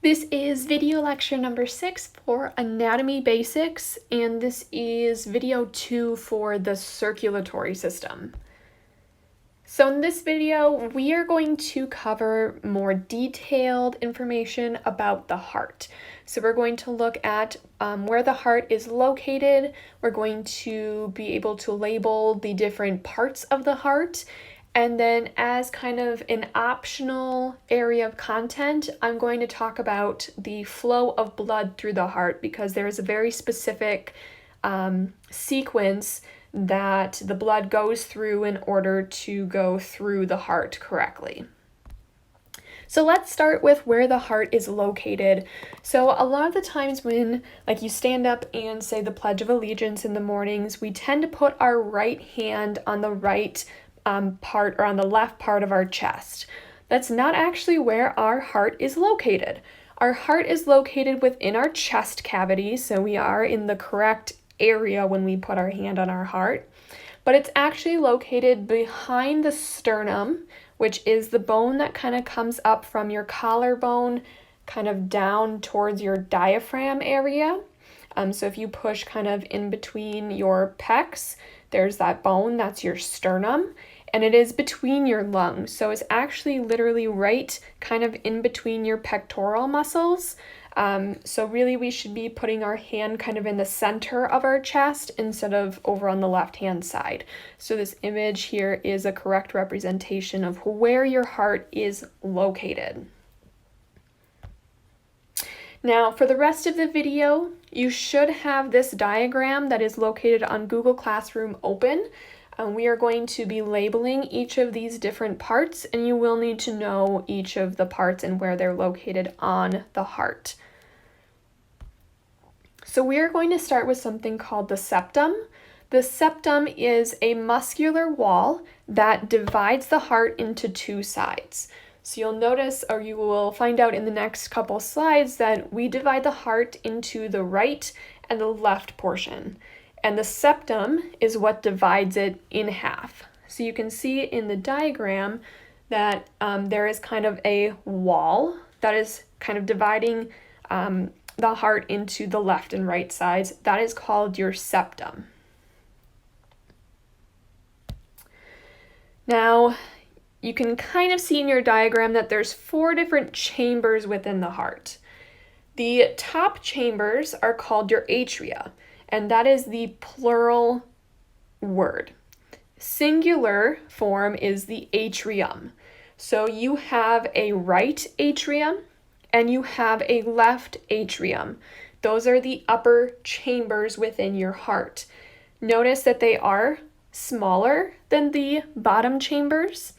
This is video lecture number 6 for anatomy basics, and this is video 2 for the circulatory system. So in this video, we are going to cover more detailed information about the heart. So we're going to look at where the heart is located. We're going to be able to label the different parts of the heart. And then as kind of an optional area of content, I'm going to talk about the flow of blood through the heart because there is a very specific sequence that the blood goes through in order to go through the heart correctly. So let's start with where the heart is located. So a lot of the times when you stand up and say the Pledge of Allegiance in the mornings, we tend to put our right hand on the right part or on the left part of our chest. That's not actually where our heart is located. Our heart is located within our chest cavity, so we are in the correct area when we put our hand on our heart, but it's actually located behind the sternum, which is the bone that kind of comes up from your collarbone kind of down towards your diaphragm area. So if you push kind of in between your pecs, there's that bone, that's your sternum, and it is between your lungs. So it's actually literally right kind of in between your pectoral muscles. So really we should be putting our hand kind of in the center of our chest instead of over on the left-hand side. So this image here is a correct representation of where your heart is located. Now, for the rest of the video, you should have this diagram that is located on Google Classroom open. We are going to be labeling each of these different parts, and you will need to know each of the parts and where they're located on the heart. So we are going to start with something called the septum. The septum is a muscular wall that divides the heart into two sides. So you'll notice, or you will find out in the next couple slides, that we divide the heart into the right and the left portion. And the septum is what divides it in half. So you can see in the diagram that there is kind of a wall that is kind of dividing the heart into the left and right sides. That is called your septum. Now, you can kind of see in your diagram that there's 4 different chambers within the heart. The top chambers are called your atria, and that is the plural word. Singular form is the atrium. So you have a right atrium and you have a left atrium. Those are the upper chambers within your heart. Notice that they are smaller than the bottom chambers,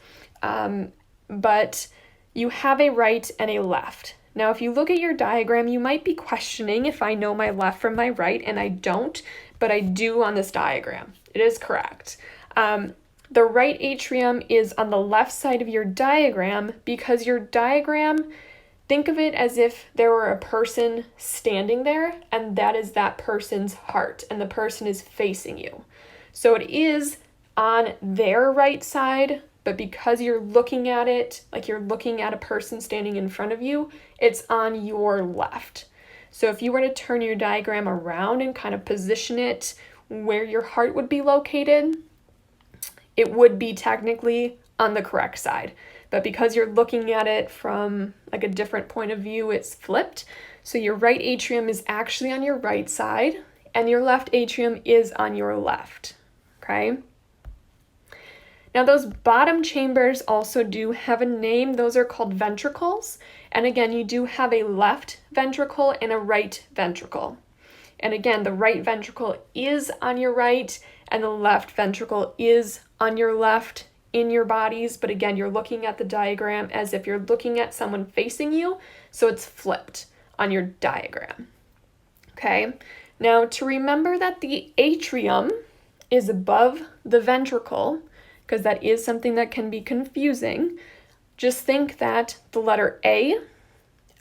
but you have a right and a left. Now, if you look at your diagram, you might be questioning if I know my left from my right, and I don't, but I do on this diagram. It is correct. The right atrium is on the left side of your diagram because your diagram, think of it as if there were a person standing there, and that is that person's heart, and the person is facing you. So it is on their right side, but because you're looking at it like you're looking at a person standing in front of you, it's on your left. So if you were to turn your diagram around and kind of position it where your heart would be located, it would be technically on the correct side. But because you're looking at it from a different point of view, it's flipped. So your right atrium is actually on your right side, and your left atrium is on your left, okay? Now those bottom chambers also do have a name. Those are called ventricles. And again, you do have a left ventricle and a right ventricle. And again, the right ventricle is on your right and the left ventricle is on your left in your bodies. But again, you're looking at the diagram as if you're looking at someone facing you. So it's flipped on your diagram. Okay. Now to remember that the atrium is above the ventricle, because that is something that can be confusing, just think that the letter A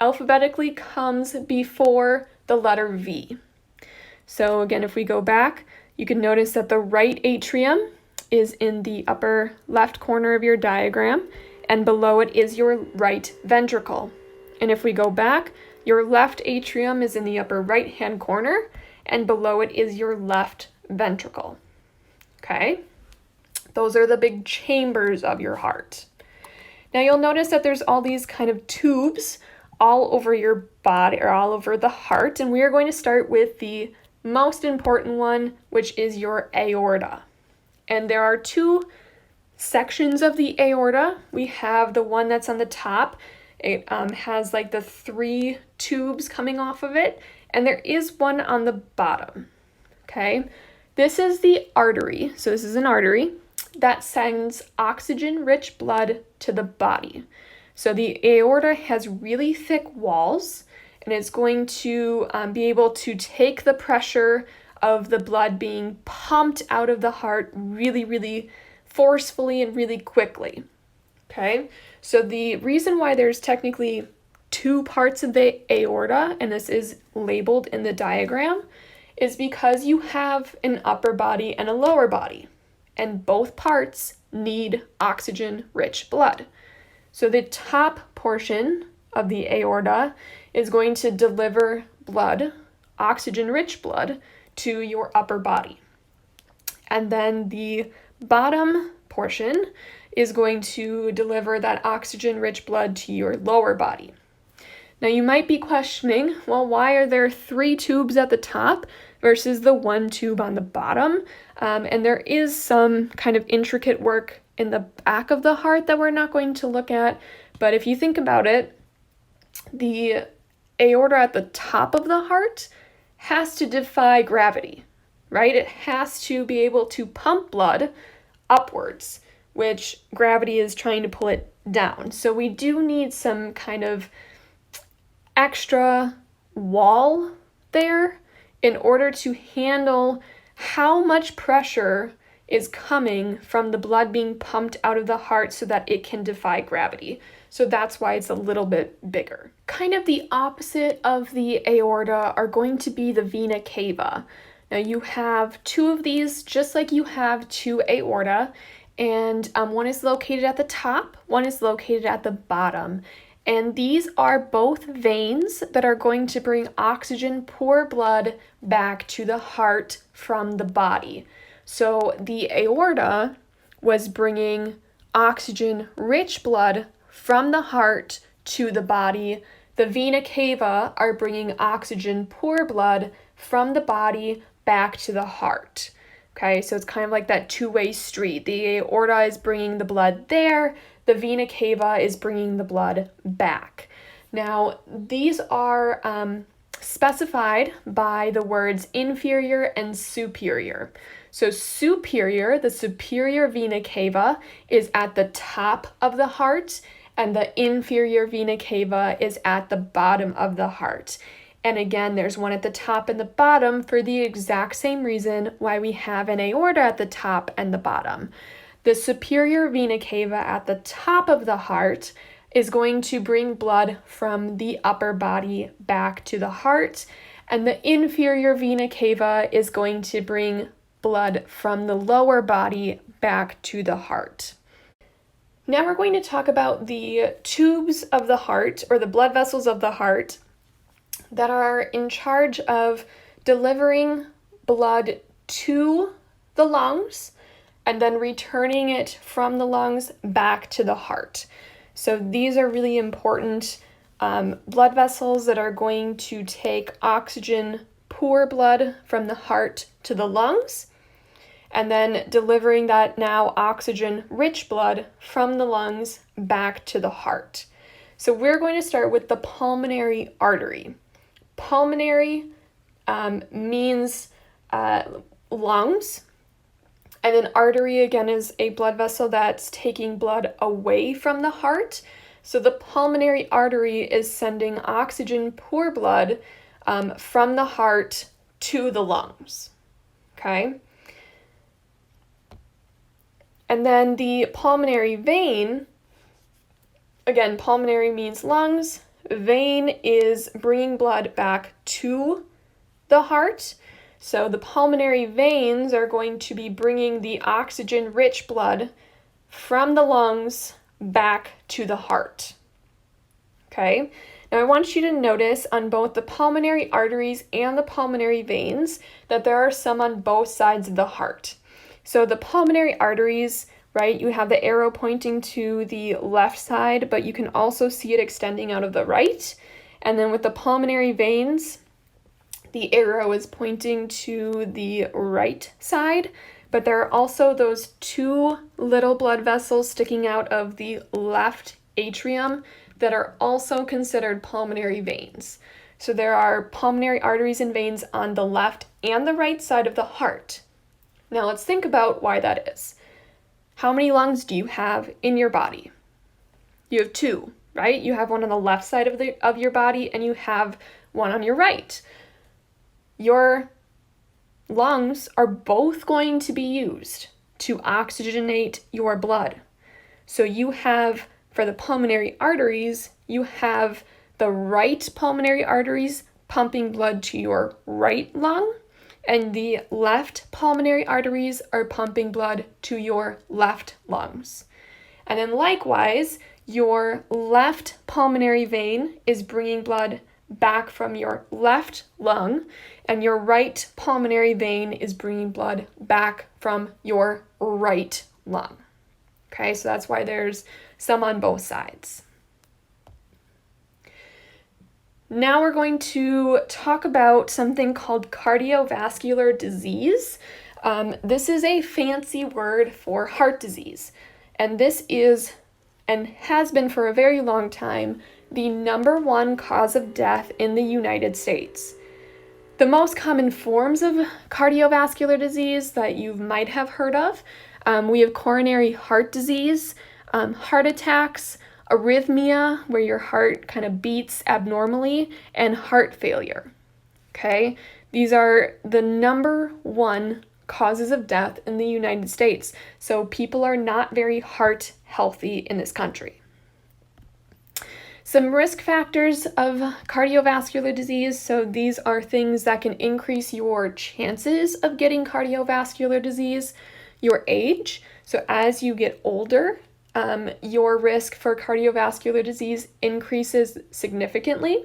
alphabetically comes before the letter V. So again, if we go back, you can notice that the right atrium is in the upper left corner of your diagram, and below it is your right ventricle. And if we go back, Your left atrium is in the upper right-hand corner, and below it is your left ventricle. Okay? Those are the big chambers of your heart. Now you'll notice that there's all these kind of tubes all over your body, or all over the heart, and we are going to start with the most important one, which is your aorta. And there are two sections of the aorta. We have the one that's on the top. It has like the 3 tubes coming off of it, and there is one on the bottom. Okay, this is the artery. So this is an artery that sends oxygen-rich blood to the body. So the aorta has really thick walls, and it's going to be able to take the pressure of the blood being pumped out of the heart really, really forcefully and really quickly. Okay, so the reason why there's technically 2 parts of the aorta, and this is labeled in the diagram, is because you have an upper body and a lower body, and both parts need oxygen-rich blood. So the top portion of the aorta is going to deliver blood, oxygen-rich blood, to your upper body. And then the bottom portion is going to deliver that oxygen-rich blood to your lower body. Now you might be questioning, well, why are there 3 tubes at the top versus the 1 tube on the bottom? And there is some kind of intricate work in the back of the heart that we're not going to look at, but if you think about it, the aorta at the top of the heart has to defy gravity, right? It has to be able to pump blood upwards, which gravity is trying to pull it down. So we do need some kind of extra wall there in order to handle how much pressure is coming from the blood being pumped out of the heart so that it can defy gravity. So that's why it's a little bit bigger. Kind of the opposite of the aorta are going to be the vena cava. Now you have 2 of these, just like you have 2 aorta, and one is located at the top, one is located at the bottom. And these are both veins that are going to bring oxygen-poor blood back to the heart from the body. So the aorta was bringing oxygen-rich blood from the heart to the body. The vena cava are bringing oxygen-poor blood from the body back to the heart. Okay, so it's kind of like that 2-way street. The aorta is bringing the blood there. The vena cava is bringing the blood back. Now, these are specified by the words inferior and superior. So superior, the superior vena cava is at the top of the heart, and the inferior vena cava is at the bottom of the heart. And again, there's one at the top and the bottom for the exact same reason why we have an aorta at the top and the bottom. The superior vena cava at the top of the heart is going to bring blood from the upper body back to the heart, and the inferior vena cava is going to bring blood from the lower body back to the heart. Now we're going to talk about the tubes of the heart, or the blood vessels of the heart, that are in charge of delivering blood to the lungs and then returning it from the lungs back to the heart. So these are really important blood vessels that are going to take oxygen-poor blood from the heart to the lungs, and then delivering that now oxygen-rich blood from the lungs back to the heart. So we're going to start with the pulmonary artery. Pulmonary means lungs, and then artery again is a blood vessel that's taking blood away from the heart. So the pulmonary artery is sending oxygen-poor blood from the heart to the lungs. Okay? And then the pulmonary vein, again, pulmonary means lungs. Vein is bringing blood back to the heart. So the pulmonary veins are going to be bringing the oxygen-rich blood from the lungs back to the heart. Okay? Now I want you to notice on both the pulmonary arteries and the pulmonary veins that there are some on both sides of the heart. So the pulmonary arteries, right, you have the arrow pointing to the left side, but you can also see it extending out of the right. And then with the pulmonary veins, the arrow is pointing to the right side, but there are also those two little blood vessels sticking out of the left atrium that are also considered pulmonary veins. So there are pulmonary arteries and veins on the left and the right side of the heart. Now let's think about why that is. How many lungs do you have in your body? You have two, right? You have one on the left side of your body and you have one on your right. Your lungs are both going to be used to oxygenate your blood. So you have, for the pulmonary arteries, you have the right pulmonary arteries pumping blood to your right lung, and the left pulmonary arteries are pumping blood to your left lungs. And then likewise, your left pulmonary vein is bringing blood back from your left lung, and your right pulmonary vein is bringing blood back from your right lung. Okay, so that's why there's some on both sides. Now we're going to talk about something called cardiovascular disease. This is a fancy word for heart disease, and this is, and has been for a very long time, the number one cause of death in the United States. The most common forms of cardiovascular disease that you might have heard of, we have coronary heart disease, heart attacks, arrhythmia, where your heart kind of beats abnormally, and heart failure. Okay, these are the number one causes of death in the United States. So people are not very heart healthy in this country. Some risk factors of cardiovascular disease. So these are things that can increase your chances of getting cardiovascular disease. Your age. So as you get older, your risk for cardiovascular disease increases significantly.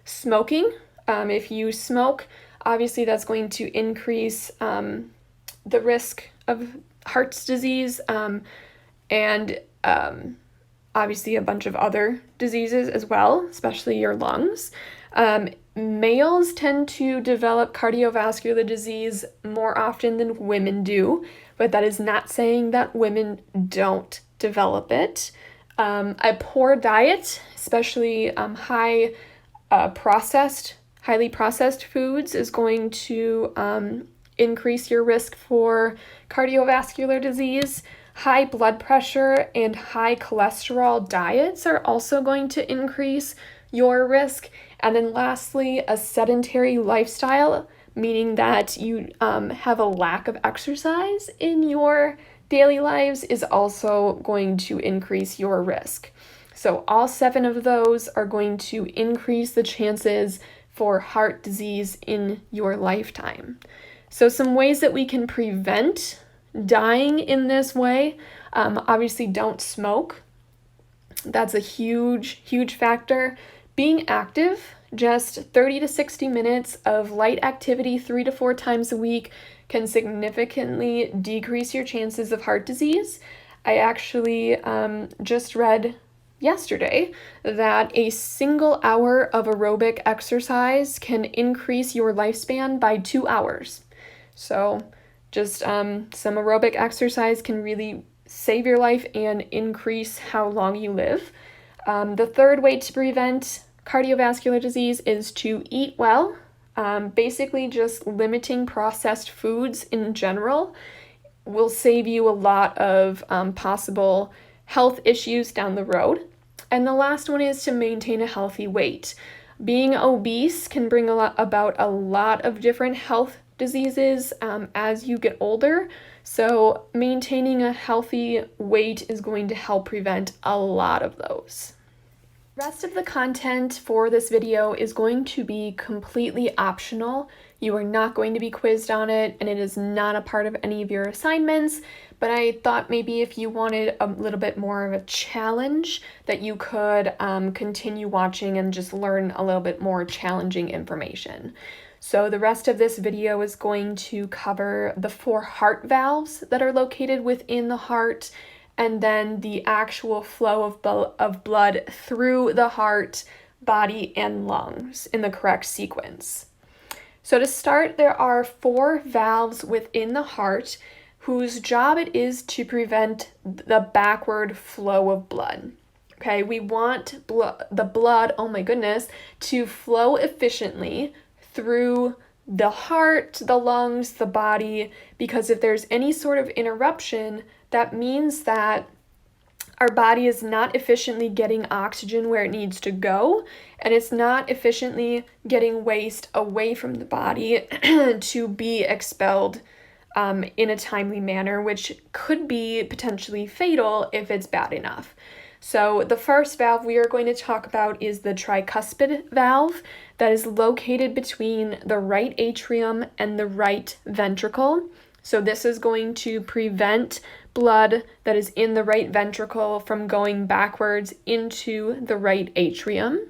Smoking. If you smoke, obviously that's going to increase the risk of heart disease and obviously a bunch of other diseases as well, especially your lungs. Males tend to develop cardiovascular disease more often than women do, but that is not saying that women don't develop it. A poor diet, especially highly processed foods, is going to increase your risk for cardiovascular disease. High blood pressure and high cholesterol diets are also going to increase your risk. And then lastly, a sedentary lifestyle, meaning that you have a lack of exercise in your daily lives, is also going to increase your risk. So all 7 of those are going to increase the chances for heart disease in your lifetime. So some ways that we can prevent dying in this way, obviously don't smoke. That's a huge factor. Being active, just 30 to 60 minutes of light activity 3 to 4 times a week can significantly decrease your chances of heart disease. I actually just read yesterday that a single hour of aerobic exercise can increase your lifespan by 2 hours. So just some aerobic exercise can really save your life and increase how long you live. The third way to prevent cardiovascular disease is to eat well. Basically, just limiting processed foods in general will save you a lot of possible health issues down the road. And the last one is to maintain a healthy weight. Being obese can bring about a lot of different health diseases as you get older. So maintaining a healthy weight is going to help prevent a lot of those. Rest of the content for this video is going to be completely optional. You are not going to be quizzed on it, and it is not a part of any of your assignments, but I thought maybe if you wanted a little bit more of a challenge that you could continue watching and just learn a little bit more challenging information. So the rest of this video is going to cover the 4 heart valves that are located within the heart, and then the actual flow of blood through the heart, body, and lungs in the correct sequence. So to start, there are 4 valves within the heart whose job it is to prevent the backward flow of blood. Okay, we want the blood, oh my goodness, to flow efficiently through the heart, the lungs, the body, because if there's any sort of interruption, that means that our body is not efficiently getting oxygen where it needs to go, and it's not efficiently getting waste away from the body to be expelled in a timely manner, which could be potentially fatal if it's bad enough. So the first valve we are going to talk about is the tricuspid valve that is located between the right atrium and the right ventricle. So this is going to prevent blood that is in the right ventricle from going backwards into the right atrium.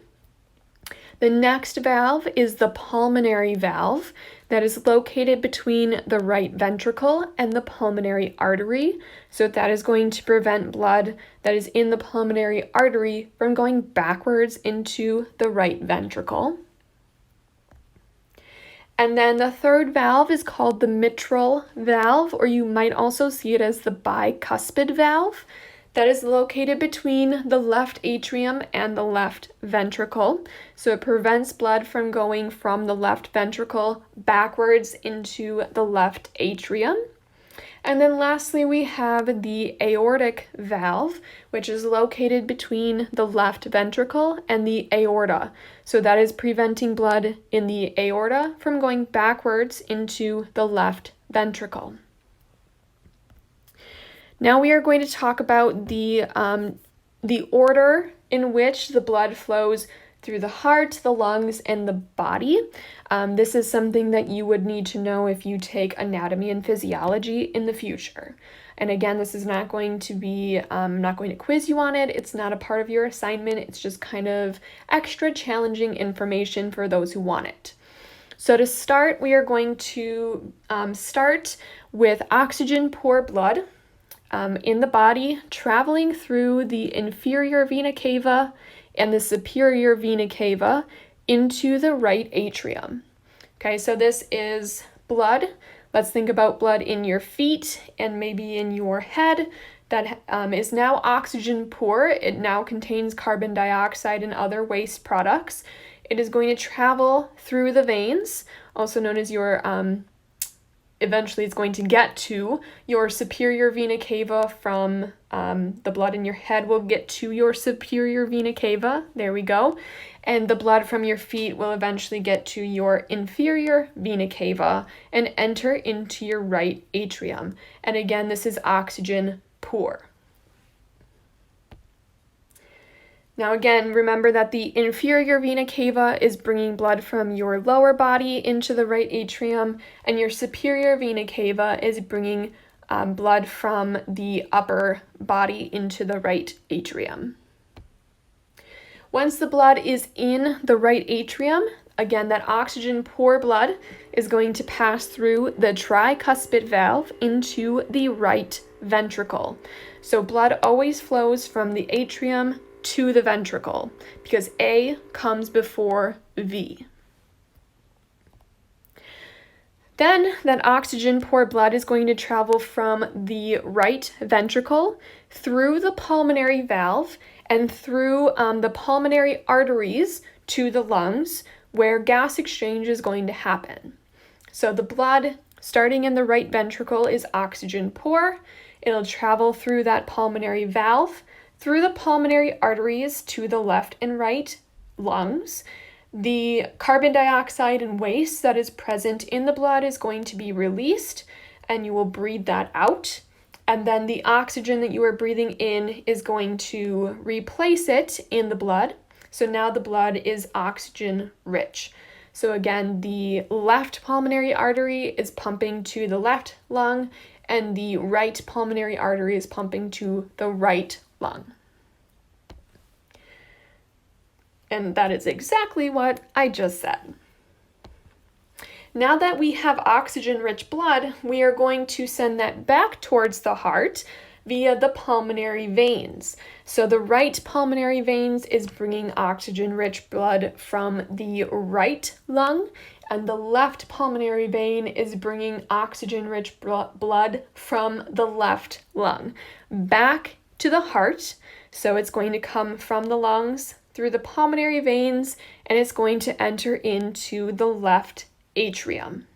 The next valve is the pulmonary valve that is located between the right ventricle and the pulmonary artery. So that is going to prevent blood that is in the pulmonary artery from going backwards into the right ventricle. And then the third valve is called the mitral valve, or you might also see it as the bicuspid valve, that is located between the left atrium and the left ventricle. So it prevents blood from going from the left ventricle backwards into the left atrium. And then lastly, we have the aortic valve, which is located between the left ventricle and the aorta. So that is preventing blood in the aorta from going backwards into the left ventricle. Now we are going to talk about the order in which the blood flows through the heart, the lungs, and the body. This is something that you would need to know if you take anatomy and physiology in the future. And again, this is not going to be, I'm not going to quiz you on it. It's not a part of your assignment. It's just kind of extra challenging information for those who want it. So to start, we are going to start with oxygen-poor blood in the body traveling through the inferior vena cava and the superior vena cava into the right atrium. Okay, so this is blood. Let's think about blood in your feet and maybe in your head that is now oxygen poor. It now contains carbon dioxide and other waste products. It is going to travel through the veins, also known as your eventually it's going to get to your superior vena cava from the blood in your head will get to your superior vena cava. There we go. And the blood from your feet will eventually get to your inferior vena cava and enter into your right atrium. And again, this is oxygen poor. Now again, remember that the inferior vena cava is bringing blood from your lower body into the right atrium, and your superior vena cava is bringing blood from the upper body into the right atrium. Once the blood is in the right atrium, again, that oxygen-poor blood is going to pass through the tricuspid valve into the right ventricle. So blood always flows from the atrium to the ventricle because A comes before V. Then that oxygen-poor blood is going to travel from the right ventricle through the pulmonary valve and through the pulmonary arteries to the lungs where gas exchange is going to happen. So the blood starting in the right ventricle is oxygen poor. It'll travel through that pulmonary valve, through the pulmonary arteries to the left and right lungs. The carbon dioxide and waste that is present in the blood is going to be released, and you will breathe that out. And then the oxygen that you are breathing in is going to replace it in the blood. So now the blood is oxygen rich. So again, the left pulmonary artery is pumping to the left lung, and the right pulmonary artery is pumping to the right lung. And that is exactly what I just said. Now that we have oxygen-rich blood, we are going to send that back towards the heart via the pulmonary veins. So the right pulmonary veins is bringing oxygen-rich blood from the right lung, and the left pulmonary vein is bringing oxygen-rich blood from the left lung back to the heart. So it's going to come from the lungs through the pulmonary veins, and it's going to enter into the left atrium.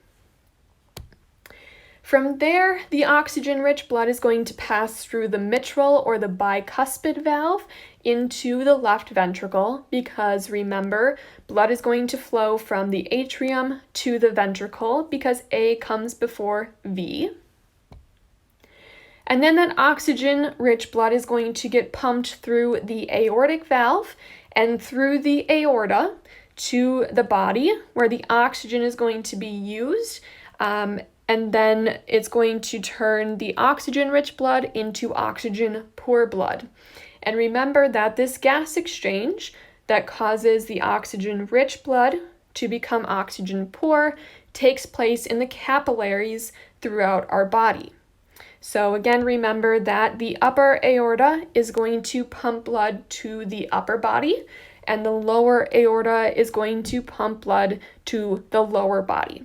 From there, the oxygen-rich blood is going to pass through the mitral or the bicuspid valve into the left ventricle, because remember, blood is going to flow from the atrium to the ventricle because A comes before V. And then that oxygen-rich blood is going to get pumped through the aortic valve and through the aorta to the body, where the oxygen is going to be used, and then it's going to turn the oxygen-rich blood into oxygen-poor blood. And remember that this gas exchange that causes the oxygen-rich blood to become oxygen-poor takes place in the capillaries throughout our body. So again, remember that the upper aorta is going to pump blood to the upper body, and the lower aorta is going to pump blood to the lower body.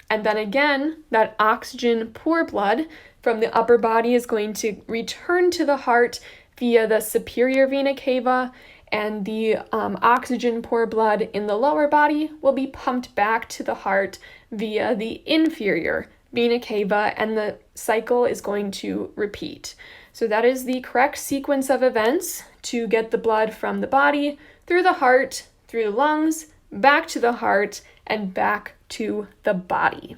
And then again, that oxygen-poor blood from the upper body is going to return to the heart via the superior vena cava, and the oxygen-poor blood in the lower body will be pumped back to the heart via the inferior vena cava, and the cycle is going to repeat. So that is the correct sequence of events to get the blood from the body, through the heart, through the lungs, back to the heart, and back to the body.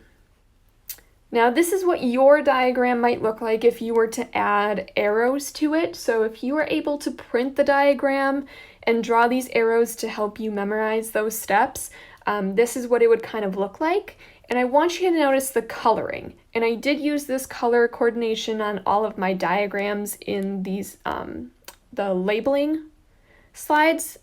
Now, this is what your diagram might look like if you were to add arrows to it. So if you were able to print the diagram and draw these arrows to help you memorize those steps, this is what it would kind of look like. And I want you to notice the coloring. And I did use this color coordination on all of my diagrams in these, the labeling slides.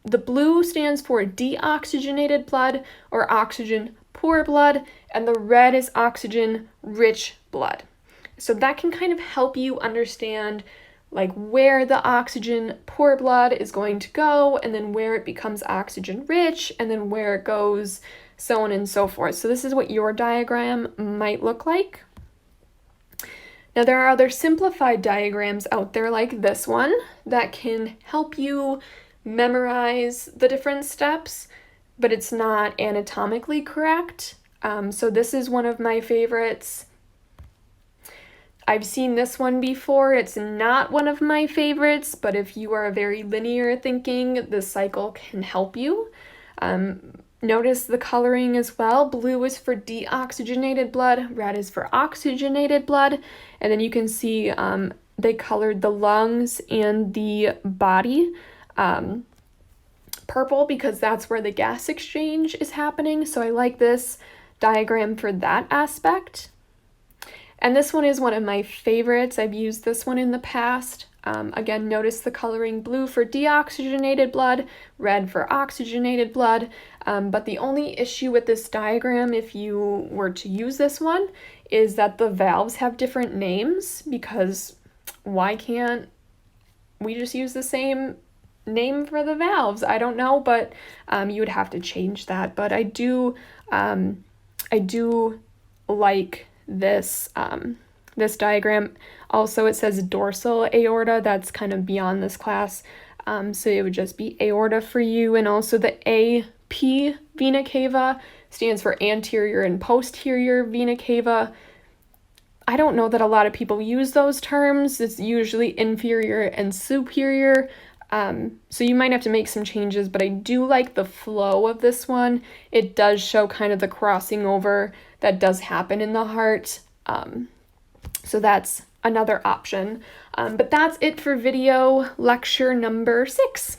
The blue stands for deoxygenated blood or oxygen-poor blood, and the red is oxygen-rich blood. So that can kind of help you understand like where the oxygen-poor blood is going to go, and then where it becomes oxygen-rich, and then where it goes, so on and so forth. So this is what your diagram might look like. Now, there are other simplified diagrams out there like this one that can help you memorize the different steps, but it's not anatomically correct. So this is one of my favorites. I've seen this one before. It's not one of my favorites, but if you are very linear thinking, the cycle can help you. Notice the coloring as well. Blue is for deoxygenated blood, red is for oxygenated blood, and then you can see they colored the lungs and the body purple because that's where the gas exchange is happening. So I like this diagram for that aspect. And this one is one of my favorites. I've used this one in the past. Again, notice the coloring: blue for deoxygenated blood, red for oxygenated blood. But the only issue with this diagram, if you were to use this one, is that the valves have different names, because why can't we just use the same name for the valves? I don't know, but you would have to change that. But I do like this this diagram. Also, it says dorsal aorta. That's kind of beyond this class. So it would just be aorta for you. And also the AP vena cava stands for anterior and posterior vena cava. I don't know that a lot of people use those terms. It's usually inferior and superior. So you might have to make some changes, but I do like the flow of this one. It does show kind of the crossing over that does happen in the heart. So that's another option. But that's it for video lecture number 6.